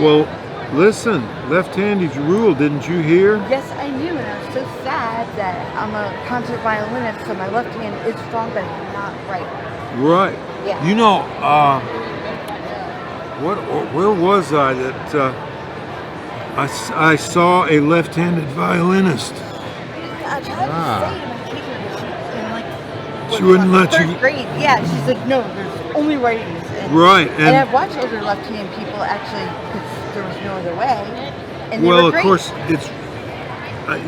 Well, listen, left-handed rule, didn't you hear? Yes, I knew, and I was so sad that I'm a concert violinist, so my left hand is strong, but it's not right. Right. Yeah. You know, where was I that I saw a left-handed violinist? I tried to say to my teacher, She wouldn't let you. First grade, yeah. She's like, no, there's only righties. Right. And I've watched other left-handed people actually, because there was no other way. And they Well, were of great. course, it's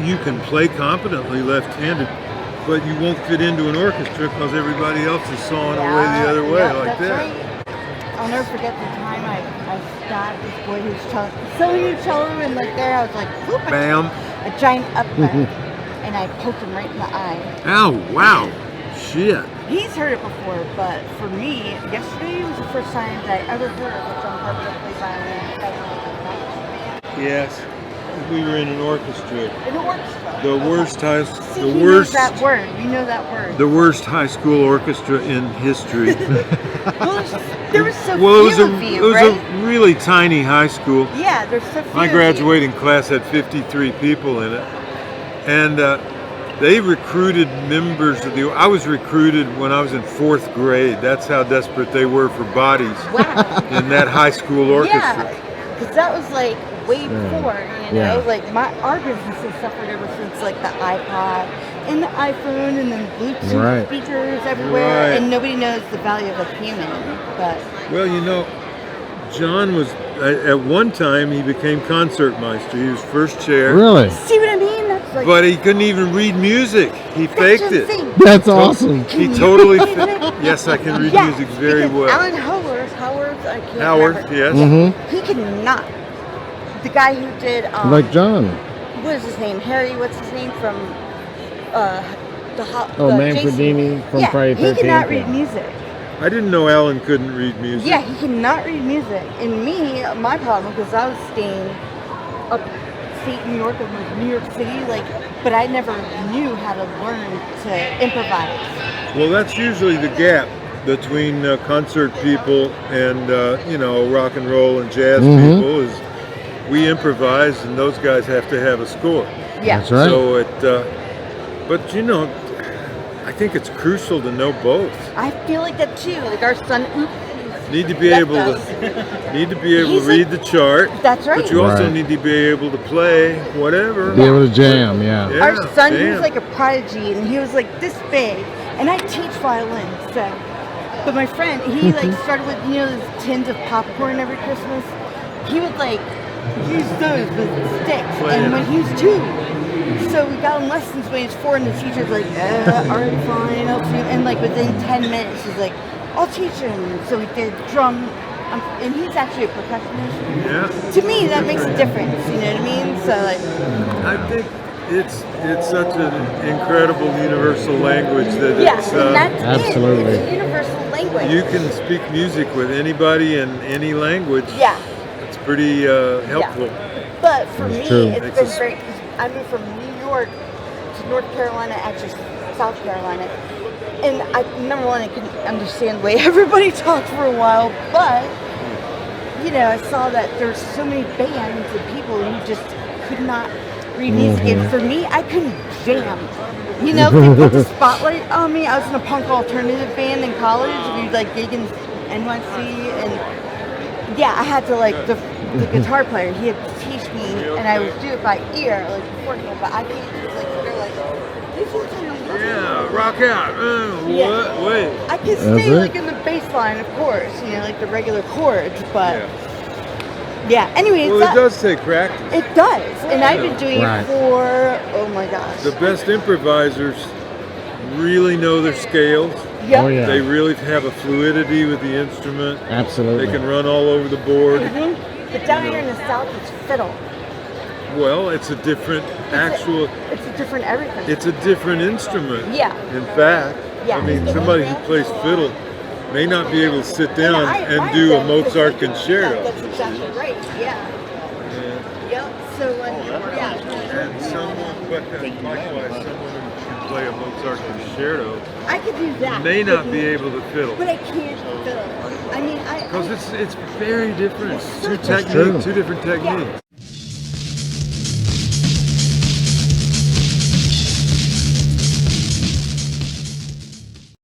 you can play competently left-handed, but you won't fit into an orchestra because everybody else is sawing away the other way like that's that. Right. I'll never forget the time I stabbed this boy who was selling a cello, and like there I was like, whoop, Bam. a giant uppercut, and I poked him right in the eye. Ow! Wow! Shit! He's heard it before, but for me, yesterday was the first time that I ever heard of John Carpenter play violin. Yes, we were in an orchestra. In the orchestra. The worst high, See, the he worst, knows that word. You know that word. the worst high school orchestra in history. Well, there was so Well, few of you, it was right? a really tiny high school. Yeah, there's so few. My of graduating class had 53 people in it, and they recruited members of the. I was recruited when I was in 4th grade. That's how desperate they were for bodies in that high school orchestra. Yeah, because that was like way before, you know. Yeah. Like our business has suffered ever since like the iPod and the iPhone and then Bluetooth speakers everywhere, and nobody knows the value of a human. But well, you know, John was at one time he became concertmeister. He was first chair. Really? See what I mean? That's like. But he couldn't even read music. He faked it. That's awesome. He totally. Yes, I can read music very well. Alan Howard, I can't Howard, remember. yes. He cannot. The guy who did. Like John. What is his name? Harry. What's his name from? Manfredini from Friday the 13th. He cannot read music. I didn't know Alan couldn't read music. Yeah, he cannot read music. And me, my problem, because I was staying upstate New York, in like New York City, but I never knew how to learn to improvise. Well, that's usually the gap between concert people and rock and roll and jazz people is we improvise and those guys have to have a score. Yeah, that's right. So but I think it's crucial to know both. I feel like that too. Like our son, Need to be able to read the chart. That's right. But you also need to be able to play whatever. Be able to jam, yeah. Our son, he was like a prodigy, and he was like this big. And I teach violin, so. But my friend, he started with those tins of popcorn every Christmas. He would use those with sticks, and when he was 2. So we got him lessons when he was 4, and the teacher's like, all right, fine, I'll teach. And within 10 minutes, he's like, I'll teach him. So we did drum, and he's actually a percussionist. Yeah. To me, that makes a difference. You know what I mean? So I think it's such an incredible universal language that it's and that's absolutely. It's a universal language. You can speak music with anybody in any language. Yeah. It's pretty helpful. Yeah. But for me, true. it's been great. I moved from New York to North Carolina, actually South Carolina. And I couldn't understand the way everybody talked for a while, but, I saw that there's so many bands and people who just could not read music. And for me, I couldn't jam. They put the spotlight on me. I was in a punk alternative band in college. We gig in NYC, and I had to the guitar player. He had to teach me, and I would do it by ear, beforehand. But I can't just Yeah, rock out. What? Wait. I can stay in the bass line, of course. The regular chords, but Anyway, well, it does take practice. It does, and I've been doing it for my gosh. The best improvisers really know their scales. Yep. Oh, yeah. They really have a fluidity with the instrument. Absolutely. They can run all over the board. But down here in the South, it's fiddle. Well, it's a different It's a different everything. It's a different instrument. Yeah. In fact, Yeah. I mean, somebody who plays fiddle may not be able to sit down and do a Mozart concerto. That's exactly right. Yeah. Yep. So And someone, but likewise, someone who can play a Mozart concerto I could do that. may not be able to fiddle. But I can't fiddle. I mean, Because it's very different. It's Two so true. different techniques.